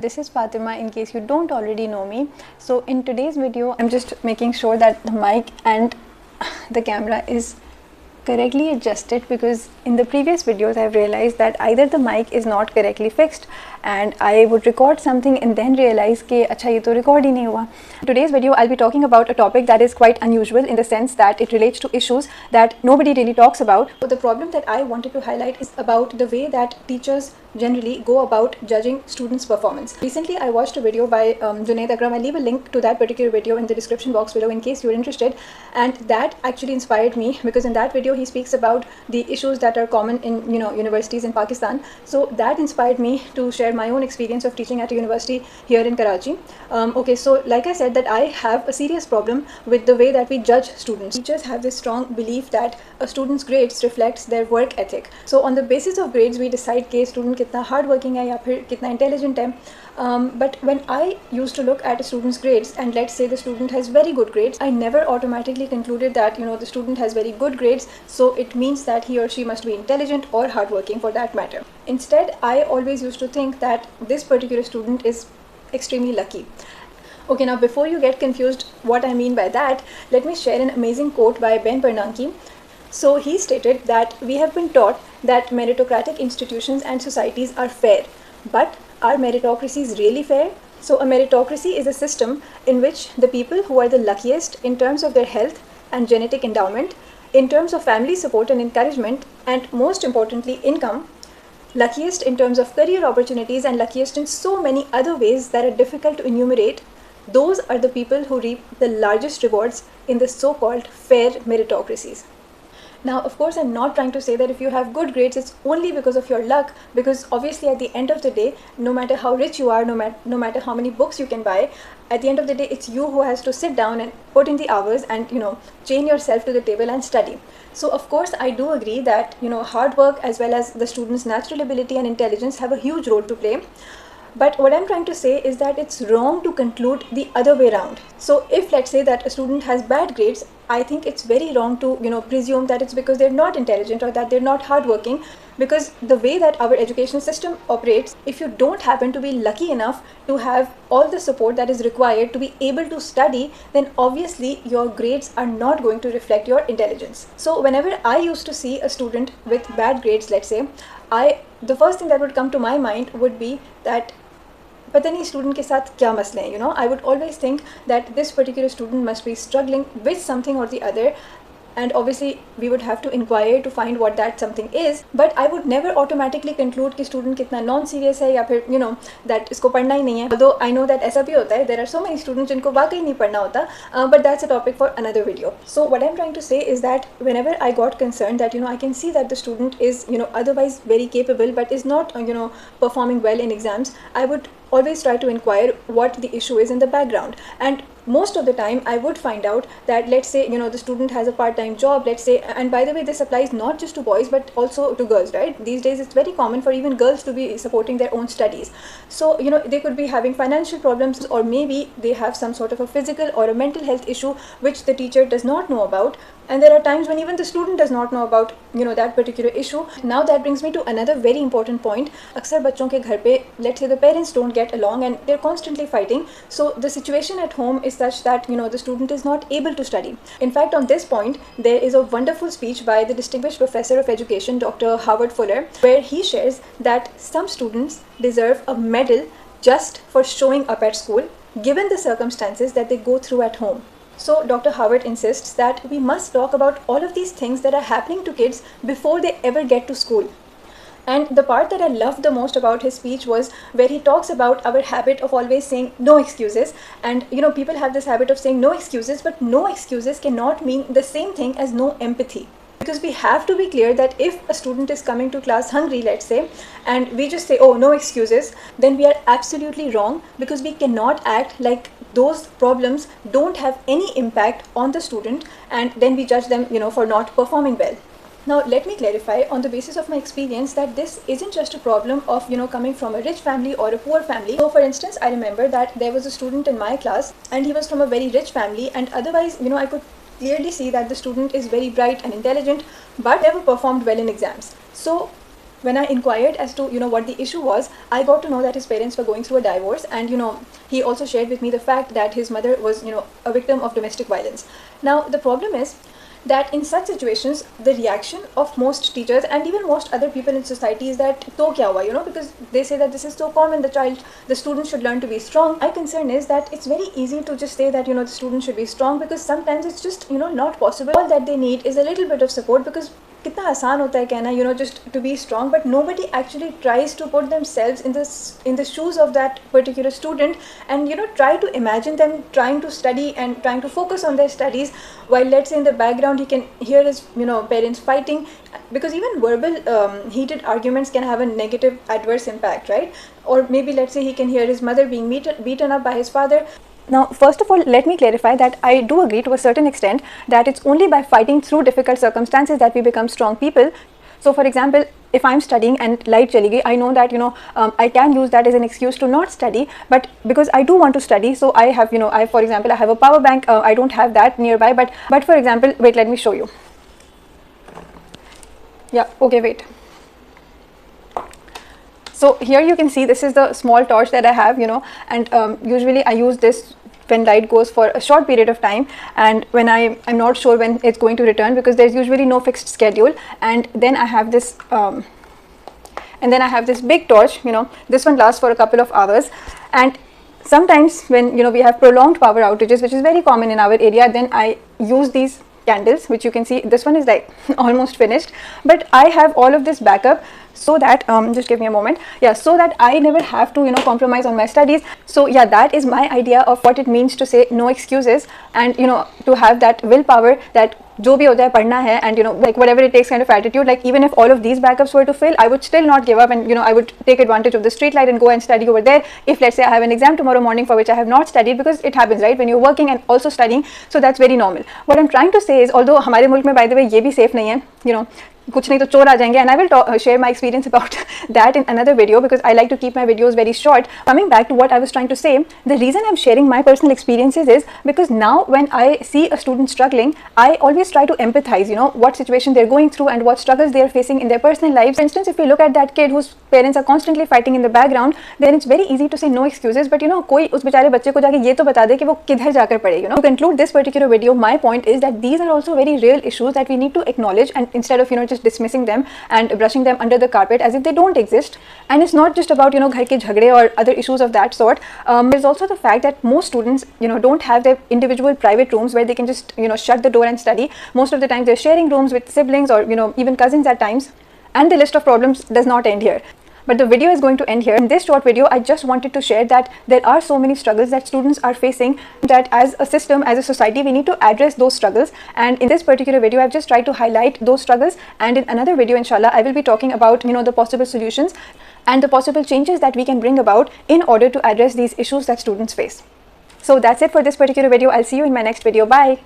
This is Fatima in case you don't already know me. So in today's video, I'm just making sure that the mic and the camera is correctly adjusted, because in the previous videos I've realized that either the mic is not correctly fixed and I would record something and then realize कि अच्छा ये तो record ही नहीं हुआ. In today's video I'll be talking about a topic that is quite unusual in the sense that it relates to issues that nobody really talks about. So the problem that I wanted to highlight is about the way that teachers generally go about judging students' performance. Recently I watched a video by Junaid Akram. I'll leave a link to that particular video in the description box below in case you're interested, and that actually inspired me because in that video he speaks about the issues that are common in universities in Pakistan. So that inspired me to share my own experience of teaching at a university here in Karachi. Okay, so like I said, that I have a serious problem with the way that we judge students. Teachers have this strong belief that a student's grades reflects their work ethic. So on the basis of grades we decide कि student कितना hard working है या फिर कितना intelligent है. But when I used to look at a student's grades and let's say the student has very good grades, I never automatically concluded that the student has very good grades, so it means that he or she must be intelligent or hardworking for that matter. Instead, I always used to think that this particular student is extremely lucky. Okay, now before you get confused what I mean by that, let me share an amazing quote by Ben Bernanke. So he stated that we have been taught that meritocratic institutions and societies are fair, but are meritocracies really fair? So a meritocracy is a system in which the people who are the luckiest in terms of their health and genetic endowment, in terms of family support and encouragement, and most importantly income, luckiest in terms of career opportunities, and luckiest in so many other ways that are difficult to enumerate, those are the people who reap the largest rewards in the so-called fair meritocracies. Now, of course, I'm not trying to say that if you have good grades, it's only because of your luck, because obviously at the end of the day, no matter how rich you are, no matter how many books you can buy, at the end of the day, it's you who has to sit down and put in the hours and, chain yourself to the table and study. So, of course, I do agree that, hard work as well as the student's natural ability and intelligence have a huge role to play. But what I'm trying to say is that it's wrong to conclude the other way around. So if let's say that a student has bad grades, I think it's very wrong to presume that it's because they're not intelligent or that they're not hardworking, because the way that our education system operates, if you don't happen to be lucky enough to have all the support that is required to be able to study, then obviously your grades are not going to reflect your intelligence. So whenever I used to see a student with bad grades, let's say, the first thing that would come to my mind would be that पता नहीं student के साथ क्या मसले हैं. I would always think that this particular student must be struggling with something or the other, and obviously we would have to inquire to find what that something is, but I would never automatically conclude कि student कितना non serious है या फिर that इसको पढ़ना ही नहीं है. Although I know that ऐसा भी होता है, there are so many students जिनको वाकई नहीं पढ़ना होता, but that's a topic for another video. So what I'm trying to say is that whenever I got concerned that I can see that the student is otherwise very capable but is not performing well in exams, I would always try to inquire what the issue is in the background, and most of the time I would find out that let's say the student has a part-time job, let's say, and by the way this applies not just to boys but also to girls, right? These days it's very common for even girls to be supporting their own studies. So they could be having financial problems, or maybe they have some sort of a physical or a mental health issue which the teacher does not know about, and there are times when even the student does not know about that particular issue. Now that brings me to another very important point. अक्सर बच्चों के घर पे let's say the parents don't get along and they're constantly fighting, so the situation at home is such that the student is not able to study. In fact, on this point there is a wonderful speech by the distinguished professor of education, Dr. Howard Fuller, where he shares that some students deserve a medal just for showing up at school given the circumstances that they go through at home. So Dr. Howard insists that we must talk about all of these things that are happening to kids before they ever get to school. And the part that I loved the most about his speech was where he talks about our habit of always saying no excuses. And people have this habit of saying no excuses, but no excuses cannot mean the same thing as no empathy. Because we have to be clear that if a student is coming to class hungry, let's say, and we just say, oh, no excuses, then we are absolutely wrong, because we cannot act like those problems don't have any impact on the student and then we judge them, for not performing well. Now, let me clarify on the basis of my experience that this isn't just a problem of, coming from a rich family or a poor family. So, for instance, I remember that there was a student in my class and he was from a very rich family, and otherwise, I could clearly see that the student is very bright and intelligent but never performed well in exams. So when I inquired as to what the issue was, I got to know that his parents were going through a divorce, and he also shared with me the fact that his mother was a victim of domestic violence. Now the problem is that in such situations the reaction of most teachers and even most other people in society is that to kya hua, because they say that this is so common, the student should learn to be strong. My concern is that it's very easy to just say that the student should be strong, because sometimes it's just not possible. All that they need is a little bit of support, because कितना आसान होता है कहना just to be strong, but nobody actually tries to put themselves in the shoes of that particular student and try to imagine them trying to study and trying to focus on their studies, while let's say in the background he can hear his parents fighting, because even verbal heated arguments can have a negative adverse impact, right? Or maybe let's say he can hear his mother being beaten up by his father. Now, first of all, let me clarify that I do agree to a certain extent that it's only by fighting through difficult circumstances that we become strong people. So, for example, if I'm studying and light chali gayi, I know that I can use that as an excuse to not study, but because I do want to study, so I have for example, I have a power bank. I don't have that nearby, but for example, wait, let me show you. Yeah, okay, wait. So here you can see this is the small torch that I have, and usually I use this when light goes for a short period of time, and when I'm not sure when it's going to return, because there's usually no fixed schedule. And then I have this big torch. This one lasts for a couple of hours, and sometimes when we have prolonged power outages, which is very common in our area, then I use these candles, which you can see this one is like almost finished, but I have all of this backup, so that just give me a moment. Yeah, so that I never have to compromise on my studies. So yeah, that is my idea of what it means to say no excuses, and to have that willpower that जो भी होता है पढ़ना है, and like whatever it takes kind of attitude. Like even if all of these backups were to fail, I would still not give up, and I would take advantage of the street light and go and study over there. If let's say I have an exam tomorrow morning for which I have not studied, because it happens, right, when you're working and also studying, so that's very normal. What I'm trying to say is, although हमारे मुल्क में by the way ये भी safe नहीं है, कुछ नहीं तो चोर आ जाएंगे, and I will share my experience about that in another video, because I like to keep my videos very short. Coming back to what I was trying to say, the reason I'm sharing my personal experiences is because now when I see a student struggling, I always try to empathize, what situation they're going through and what struggles they're facing in their personal lives. For instance, if we look at that kid whose parents are constantly fighting in the background, then it's very easy to say no excuses, but कोई उस बेचारे बच्चे को जाके ये तो बता दे कि वो किधर जाकर पढ़े. To conclude this particular video, my point is that these are also very real issues that we need to acknowledge, and instead of just dismissing them and brushing them under the carpet as if they don't exist. And it's not just about घर के झगड़े or other issues of that sort. There's also the fact that most students don't have their individual private rooms where they can just shut the door and study. Most of the time they're sharing rooms with siblings or even cousins at times, and the list of problems does not end here. But the video is going to end here. In this short video, I just wanted to share that there are so many struggles that students are facing, that as a system, as a society, we need to address those struggles. And in this particular video, I've just tried to highlight those struggles. And in another video, inshallah, I will be talking about the possible solutions and the possible changes that we can bring about in order to address these issues that students face. So that's it for this particular video. I'll see you in my next video. Bye.